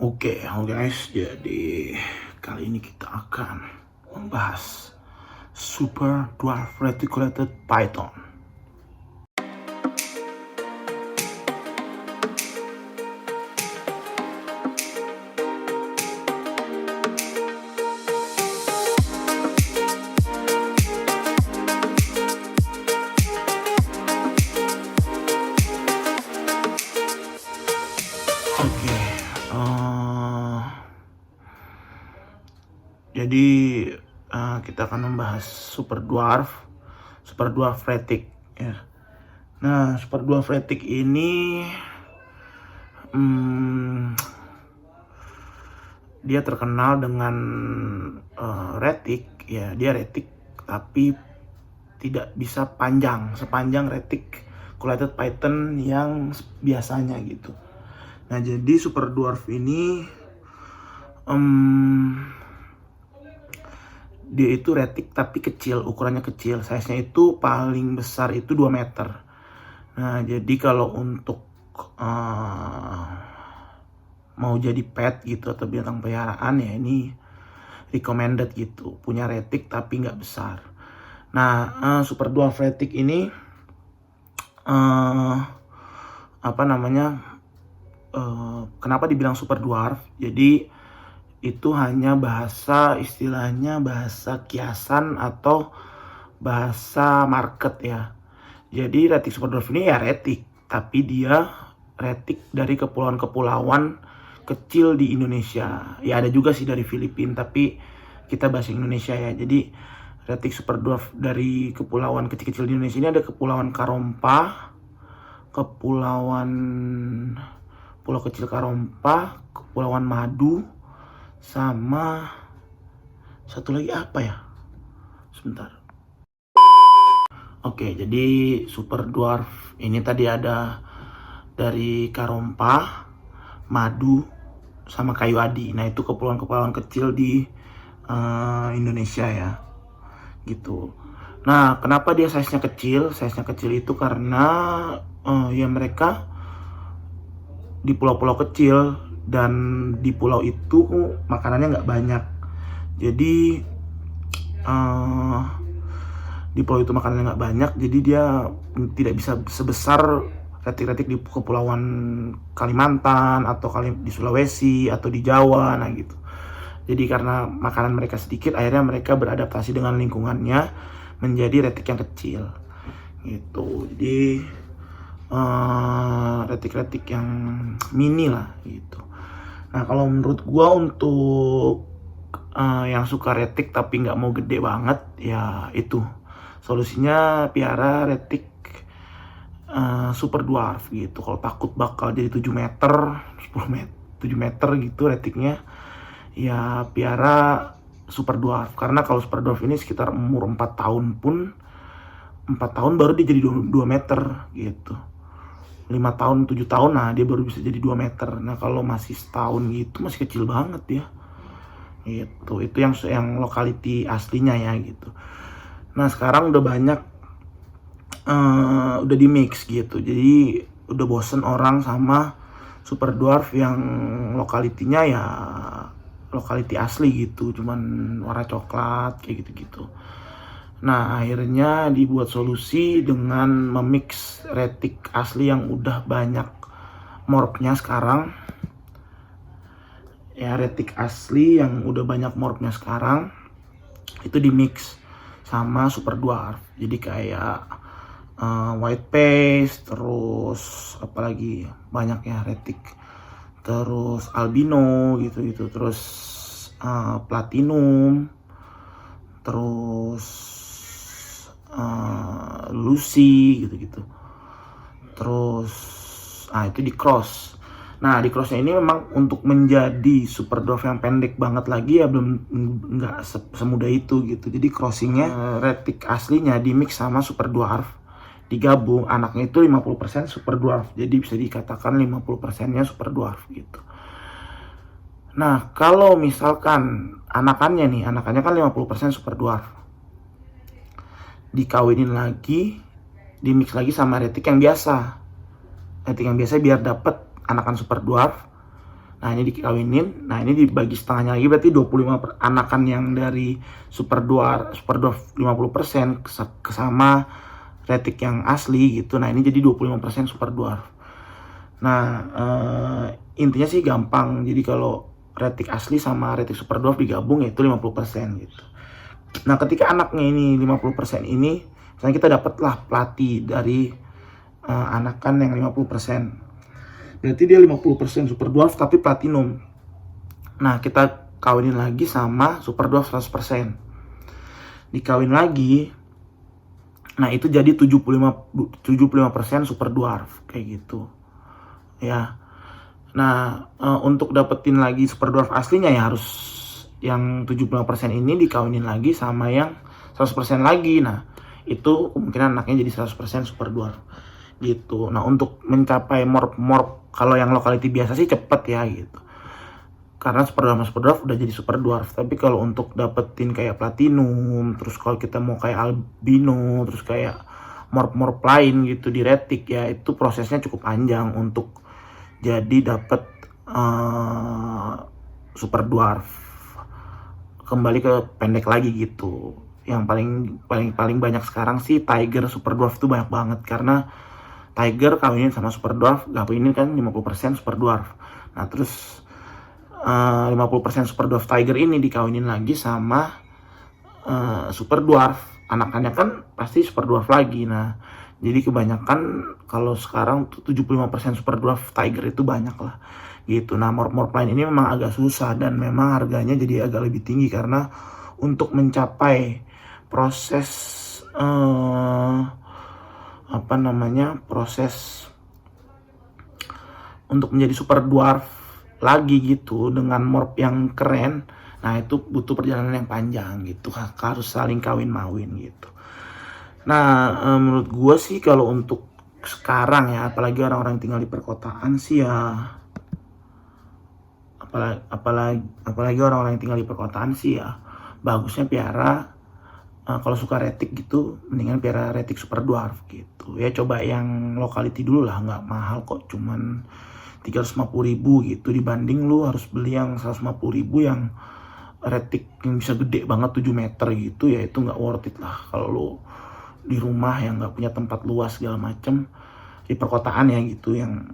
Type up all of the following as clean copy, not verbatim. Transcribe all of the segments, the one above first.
Oke, halo guys. Jadi kali ini kita akan membahas Super Dwarf Reticulated Python. Oke, jadi kita akan membahas Super Dwarf Retic ya. Nah, Super Dwarf Retic ini dia terkenal dengan retic ya. Dia retic tapi tidak bisa sepanjang Reticulated Python yang biasanya gitu. Nah, jadi Super Dwarf ini dia itu retic tapi kecil, ukurannya kecil. Size-nya itu paling besar itu 2 meter. Nah, jadi kalau untuk mau jadi pet gitu atau binatang peliharaan ya ini recommended gitu. Punya retic tapi nggak besar. Nah, Super Dwarf Retic ini kenapa dibilang Super Dwarf? Jadi itu hanya istilahnya bahasa kiasan atau bahasa market ya. Jadi retic Super Dwarf ini ya retic, tapi dia retic dari kepulauan-kepulauan kecil di Indonesia. Ya ada juga sih dari Filipina, tapi kita bahasa Indonesia ya. Jadi retic Super Dwarf dari kepulauan kecil-kecil di Indonesia ini ada Kepulauan Karompa, Pulau Kecil Karompa, Kepulauan Madu, sama satu lagi apa ya? Sebentar. Oke, jadi Super Dwarf ini tadi ada dari Karompa, Madu, sama Kayu Adi. Nah, itu kepulauan-kepulauan kecil di Indonesia ya. Gitu. Nah, kenapa dia size-nya kecil? Size-nya kecil itu karena ya mereka di pulau-pulau kecil dan di pulau itu makanannya nggak banyak. Jadi di pulau itu makanannya nggak banyak, jadi dia tidak bisa sebesar retik-retik di kepulauan Kalimantan atau di Sulawesi atau di Jawa. Nah gitu. Jadi karena makanan mereka sedikit, akhirnya mereka beradaptasi dengan lingkungannya menjadi retik yang kecil gitu. Jadi retik-retik yang mini lah gitu. Nah, kalau menurut gua untuk yang suka retik tapi nggak mau gede banget, ya itu solusinya piara retik Super Dwarf gitu. Kalau takut bakal jadi 7 meter, 10 meter, 7 meter gitu retiknya, ya piara Super Dwarf. Karena kalau Super Dwarf ini sekitar umur 4 tahun pun, 4 tahun baru dia jadi 2 meter gitu. 5 tahun, 7 tahun, nah dia baru bisa jadi 2 meter. Nah, kalau masih setahun gitu, masih kecil banget ya. Itu yang lokality aslinya ya gitu. Nah, sekarang udah banyak udah di mix gitu. Jadi udah bosen orang sama Super Dwarf yang lokalitinya ya lokality asli gitu, cuman warna coklat kayak gitu-gitu. Nah, akhirnya dibuat solusi dengan memix retic asli yang udah banyak morphnya sekarang. Ya, retic asli yang udah banyak morphnya sekarang itu dimix sama Super Dwarf. Jadi kayak white paste, terus apalagi banyak ya retic. Terus albino gitu-gitu, terus platinum, terus Lucy gitu-gitu. Terus itu di cross. Nah, di crossnya ini memang untuk menjadi Super Dwarf yang pendek banget lagi ya nggak semudah itu gitu. Jadi crossingnya retic aslinya di mix sama Super Dwarf, digabung, anaknya itu 50% Super Dwarf. Jadi bisa dikatakan 50%-nya Super Dwarf gitu. Nah, kalau misalkan anakannya kan 50% Super Dwarf, dikawinin lagi, dimix lagi sama retic yang biasa biar dapet anakan Super Dwarf. Nah ini dikawinin, nah ini dibagi setengahnya lagi berarti 25 anakan yang dari super dwarf 50% sama retic yang asli gitu. Nah ini jadi 25% super dwarf. Nah intinya sih gampang, jadi kalau retic asli sama retic super dwarf digabung yaitu 50% gitu. Nah ketika anaknya ini 50% ini, misalnya kita dapatlah plati dari anakan yang 50%. Berarti dia 50% super dwarf tapi platinum. Nah, kita kawinin lagi sama super dwarf 100%. Dikawin lagi. Nah, itu jadi 75% super dwarf kayak gitu. Ya. Nah, untuk dapetin lagi super dwarf aslinya ya harus yang 75% ini dikawinin lagi sama yang 100% lagi. Nah, itu kemungkinan anaknya jadi 100% super dwarf gitu. Nah untuk mencapai morph kalau yang locality biasa sih cepet ya gitu, karena super dwarf udah jadi super dwarf. Tapi kalau untuk dapetin kayak platinum, terus kalau kita mau kayak albino, terus kayak morph lain gitu di retic ya, itu prosesnya cukup panjang untuk jadi dapet super dwarf. Kembali ke pendek lagi gitu. Yang paling banyak sekarang sih tiger super dwarf tuh banyak banget, karena tiger kawinin sama super dwarf, kawinin kan 50% super dwarf. Nah terus 50% super dwarf tiger ini dikawinin lagi sama super dwarf, anakannya kan pasti super dwarf lagi. Nah jadi kebanyakan kalau sekarang 75% super dwarf tiger itu banyak lah gitu. Nah morph lain ini memang agak susah dan memang harganya jadi agak lebih tinggi, karena untuk mencapai proses proses untuk menjadi super dwarf lagi gitu dengan morph yang keren. Nah itu butuh perjalanan yang panjang gitu, harus saling kawin-mawin gitu. Nah menurut gue sih kalau untuk sekarang ya, apalagi orang-orang tinggal di perkotaan sih ya, apalagi orang-orang yang tinggal di perkotaan sih ya, bagusnya piara kalau suka retic gitu, mendingan piara retic super dwarf gitu ya. Coba yang locality dulu lah, nggak mahal kok, cuman 350.000 gitu, dibanding lu harus beli yang 150.000 yang retic yang bisa gede banget 7 meter gitu ya. Itu nggak worth it lah kalau lu di rumah yang nggak punya tempat luas segala macem, di perkotaan ya gitu, yang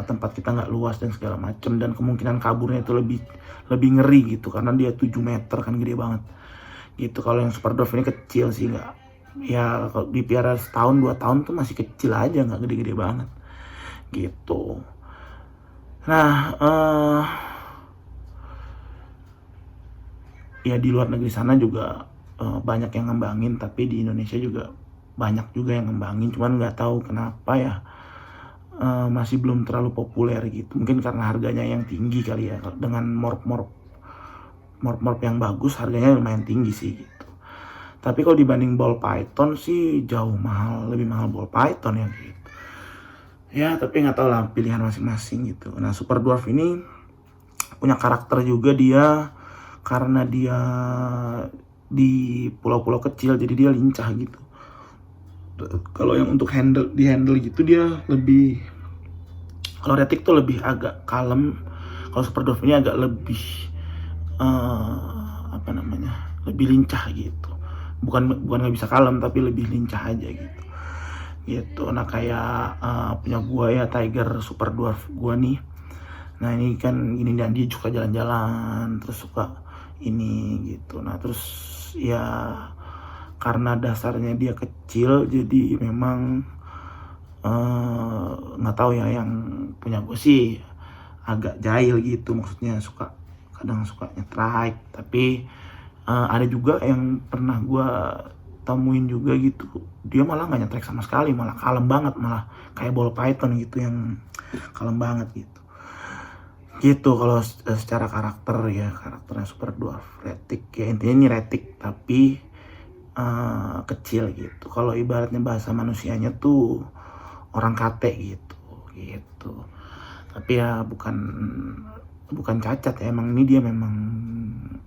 tempat kita nggak luas dan segala macem, dan kemungkinan kaburnya itu lebih ngeri gitu, karena dia 7 meter kan, gede banget gitu. Kalau yang super dwarf ini kecil sih, nggak ya, kalau dipiara setahun 2 tahun tuh masih kecil aja, nggak gede-gede banget gitu. Nah ya di luar negeri sana juga banyak yang ngembangin, tapi di Indonesia juga banyak juga yang ngembangin, cuman nggak tahu kenapa ya masih belum terlalu populer gitu. Mungkin karena harganya yang tinggi kali ya, dengan morph yang bagus harganya lumayan tinggi sih gitu. Tapi kalau dibanding ball python sih jauh lebih mahal ball python ya gitu. Ya tapi nggak tahu lah, pilihan masing-masing gitu. Nah super dwarf ini punya karakter juga dia, karena dia di pulau-pulau kecil jadi dia lincah gitu. Kalau yang untuk di handle gitu dia lebih, kalau retic tuh lebih agak kalem. Kalau super dwarf ini agak lebih lebih lincah gitu. Bukan nggak bisa kalem, tapi lebih lincah aja gitu. Nah kayak punya gua ya, tiger super dwarf gua nih. Nah ini kan gini, dan dia suka jalan-jalan, terus suka ini gitu. Nah terus ya karena dasarnya dia kecil, jadi memang nggak tahu ya, yang punya gue sih agak jahil gitu, maksudnya kadang suka nge-trike. Tapi ada juga yang pernah gue temuin juga gitu, dia malah nggak nge-trike sama sekali, malah kalem banget, malah kayak ball python gitu yang kalem banget gitu. Kalau secara karakter ya, karakternya super dwarf retic ya, intinya ini retic tapi kecil gitu. Kalau ibaratnya bahasa manusianya tuh orang kate gitu. Tapi ya bukan cacat ya, emang ini dia memang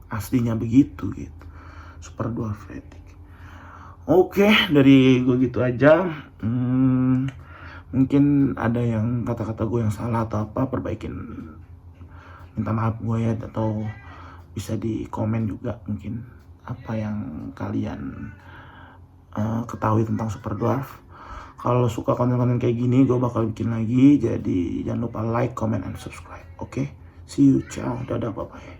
aslinya begitu gitu, super dwarf retic. Oke, dari gue gitu aja. Mungkin ada yang kata-kata gue yang salah atau apa, perbaikin minta maaf gue ya, atau bisa di komen juga mungkin apa yang kalian ketahui tentang Super Dwarf. Kalau suka konten-konten kayak gini, gue bakal bikin lagi. Jadi jangan lupa like, comment, and subscribe. Oke, see you, ciao, dadah, bye bye.